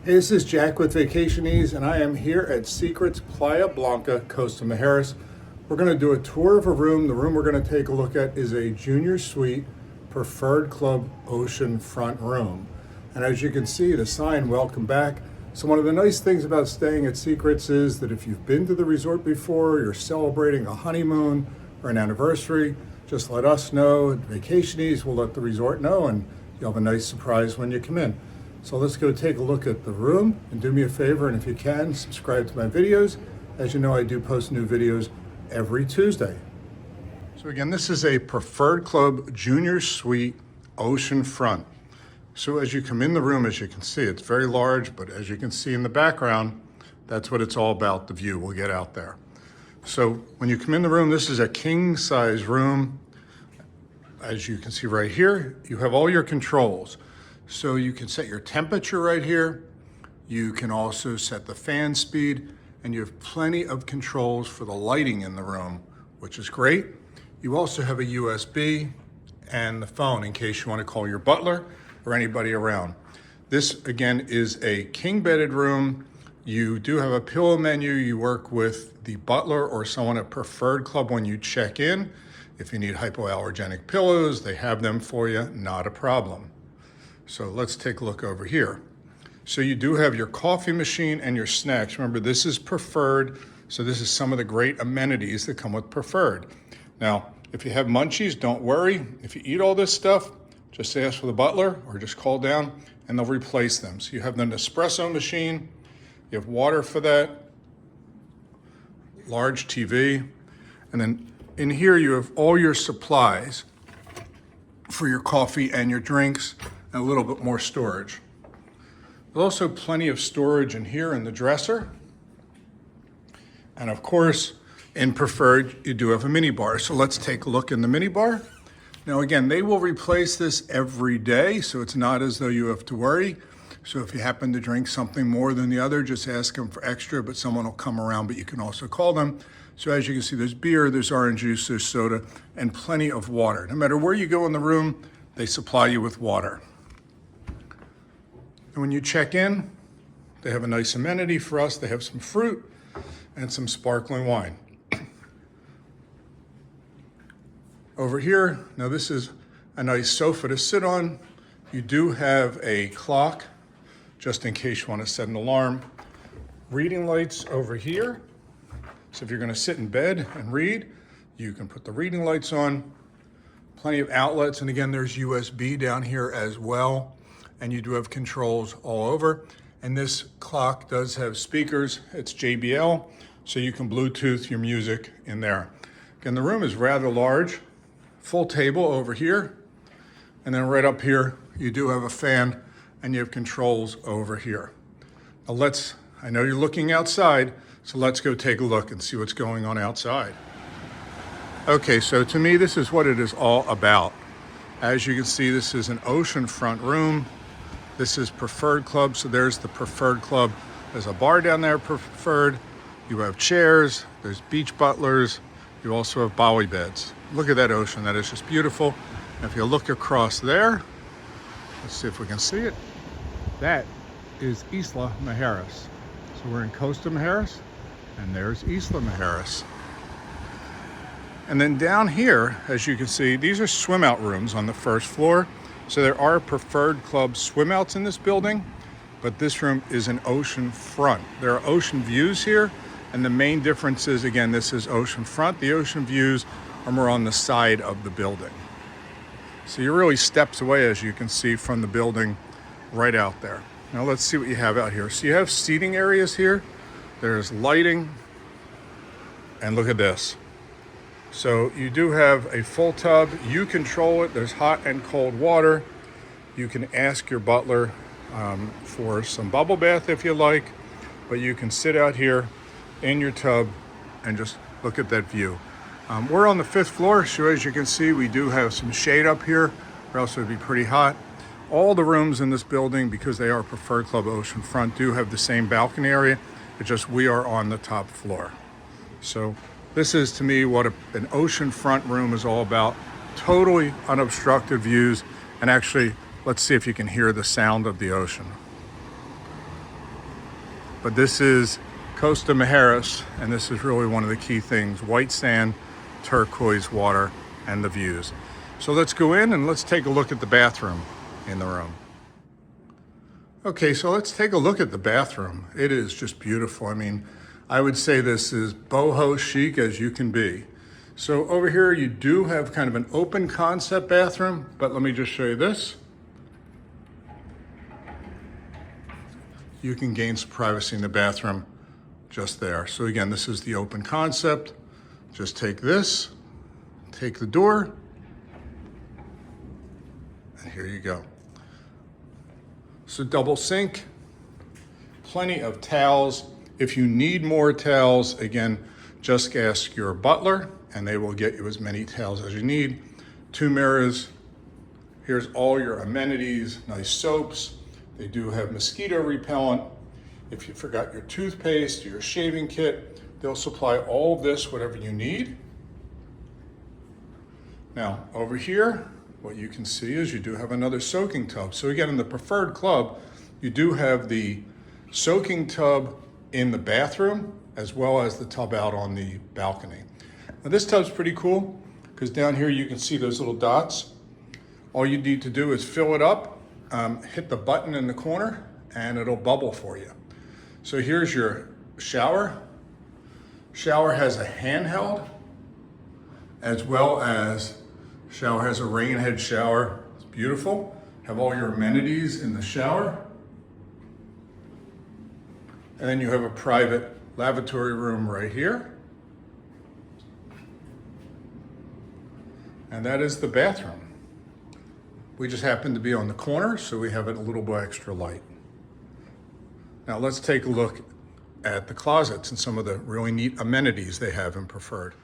Hey, this is Jack with Vacationese, and I am here at Secrets Playa Blanca Costa Mujeres. We're going to do a tour of a room. The room we're going to take a look at is a junior suite preferred club ocean front room. And as you can see, the sign, welcome back. So one of the nice things about staying at Secrets is that if you've been to the resort before, you're celebrating a honeymoon or an anniversary, just let us know. At Vacationese, we'll let the resort know, and you'll have a nice surprise when you come in. So let's go take a look at the room, and do me a favor, and if you can, subscribe to my videos. As you know, I do post new videos every Tuesday. So again, this is a preferred club junior suite ocean front. So as you come in the room, as you can see, it's very large, but as you can see in the background, that's what it's all about, the view we'll get out there. So when you come in the room, this is a king size room. As you can see right here, you have all your controls. So you can set your temperature right here. You can also set the fan speed, and you have plenty of controls for the lighting in the room, which is great. You also have a USB and the phone in case you want to call your butler or anybody around. This again is a king bedded room. You do have a pillow menu. You work with the butler or someone at Preferred Club when you check in. If you need hypoallergenic pillows, they have them for you, not a problem. So let's take a look over here. So you do have your coffee machine and your snacks. Remember, this is Preferred, so this is some of the great amenities that come with Preferred. Now, if you have munchies, don't worry. If you eat all this stuff, just ask for the butler or just call down and they'll replace them. So you have the Nespresso machine, you have water for that, large TV, and then in here you have all your supplies for your coffee and your drinks, and a little bit more storage. There's also plenty of storage in here in the dresser. And of course, in Preferred, you do have a mini bar. So let's take a look in the mini bar. Now again, they will replace this every day, so it's not as though you have to worry. So if you happen to drink something more than the other, just ask them for extra, but someone will come around, but you can also call them. So as you can see, there's beer, there's orange juice, there's soda, and plenty of water. No matter where you go in the room, they supply you with water. And when you check in, they have a nice amenity for us. They have some fruit and some sparkling wine. Over here, now this is a nice sofa to sit on. You do have a clock, just in case you want to set an alarm. Reading lights over here. So if you're going to sit in bed and read, you can put the reading lights on. Plenty of outlets, and again, there's USB down here as well. And you do have controls all over. And this clock does have speakers. It's JBL, so you can Bluetooth your music in there. Again, the room is rather large. Full table over here. And then right up here, you do have a fan and you have controls over here. Now I know you're looking outside, so let's go take a look and see what's going on outside. Okay, so to me, this is what it is all about. As you can see, this is an oceanfront room. This is Preferred Club, so there's the Preferred Club. There's a bar down there, Preferred. You have chairs, there's beach butlers. You also have bowie beds. Look at that ocean, that is just beautiful. And if you look across there, let's see if we can see it. That is Isla Mujeres. So we're in Costa Mujeres, and there's Isla Mujeres. And then down here, as you can see, these are swim out rooms on the first floor. So there are Preferred Club swim outs in this building, but this room is an ocean front. There are ocean views here, and the main difference is, again, this is ocean front. The ocean views are more on the side of the building. So you're really steps away, as you can see, from the building right out there. Now let's see what you have out here. So you have seating areas here. There's lighting, and look at this. So you do have a full tub. You control it. There's hot and cold water. You can ask your butler for some bubble bath if you like, but you can sit out here in your tub and just look at that view. We're on the 5th floor, so as you can see, we do have some shade up here, or else it would be pretty hot. All the rooms in this building, because they are Preferred Club oceanfront, do have the same balcony area. It's just we are on the top floor. So this is, to me, what an oceanfront room is all about. Totally unobstructed views. And actually, let's see if you can hear the sound of the ocean. but this is Costa Mujeres, and this is really one of the key things: white sand, turquoise water, and the views. So let's go in and let's take a look at the bathroom in the room. Okay, so let's take a look at the bathroom. It is just beautiful. I mean, I would say this is boho chic as you can be. So over here you do have kind of an open concept bathroom, but let me just show you this. You can gain some privacy in the bathroom just there. So again, this is the open concept. Just take this, take the door, and here you go. So double sink, plenty of towels. If you need more towels, again, just ask your butler and they will get you as many towels as you need. 2 mirrors. Here's all your amenities, nice soaps. They do have mosquito repellent. If you forgot your toothpaste, your shaving kit, they'll supply all of this, whatever you need. Now, over here, what you can see is you do have another soaking tub. So again, in the preferred club, you do have the soaking tub in the bathroom as well as the tub out on the balcony. Now this tub's pretty cool because down here you can see those little dots. All you need to do is fill it up, hit the button in the corner, and it'll bubble for you. So here's your shower. Shower has a handheld as well as shower has a rain head shower. It's beautiful. Have all your amenities in the shower. And then you have a private lavatory room right here. And that is the bathroom. We just happen to be on the corner, so we have it a little bit extra light. Now let's take a look at the closets and some of the really neat amenities they have in Preferred.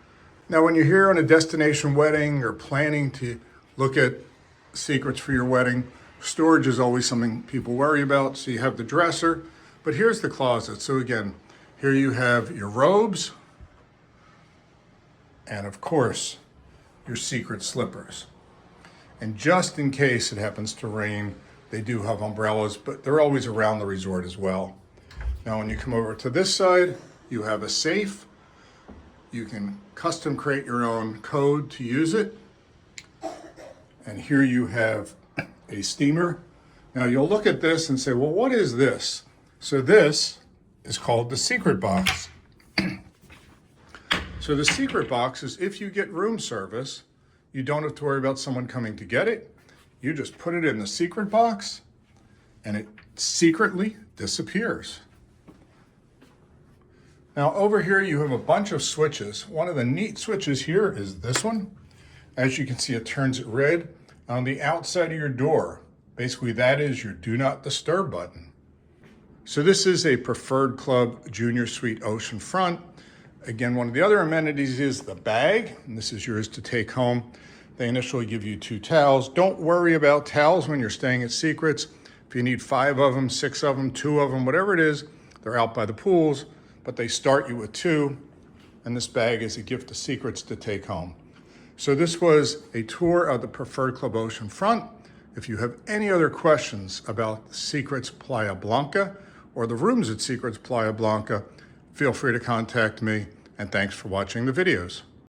Now, when you're here on a destination wedding or planning to look at secrets for your wedding, storage is always something people worry about. So you have the dresser, but here's the closet. So again, here you have your robes and of course, your secret slippers. And just in case it happens to rain, they do have umbrellas, but they're always around the resort as well. Now, when you come over to this side, you have a safe. You can custom create your own code to use it. And here you have a steamer. Now you'll look at this and say, well, what is this? So this is called the secret box. So the secret box is if you get room service, you don't have to worry about someone coming to get it. You just put it in the secret box and it secretly disappears. Now over here you have a bunch of switches. One of the neat switches here is this one. As you can see, it turns it red. On the outside of your door, basically that is your do not disturb button. So this is a Preferred Club Junior Suite Oceanfront. Again, one of the other amenities is the bag, and this is yours to take home. They initially give you 2 towels. Don't worry about towels when you're staying at Secrets. If you need 5 of them, 6 of them, 2 of them, whatever it is, they're out by the pools, but they start you with 2, and this bag is a gift of Secrets to take home. So this was a tour of the Preferred Club Oceanfront. If you have any other questions about Secrets Playa Blanca or the rooms at Secrets Playa Blanca, feel free to contact me, and thanks for watching the videos.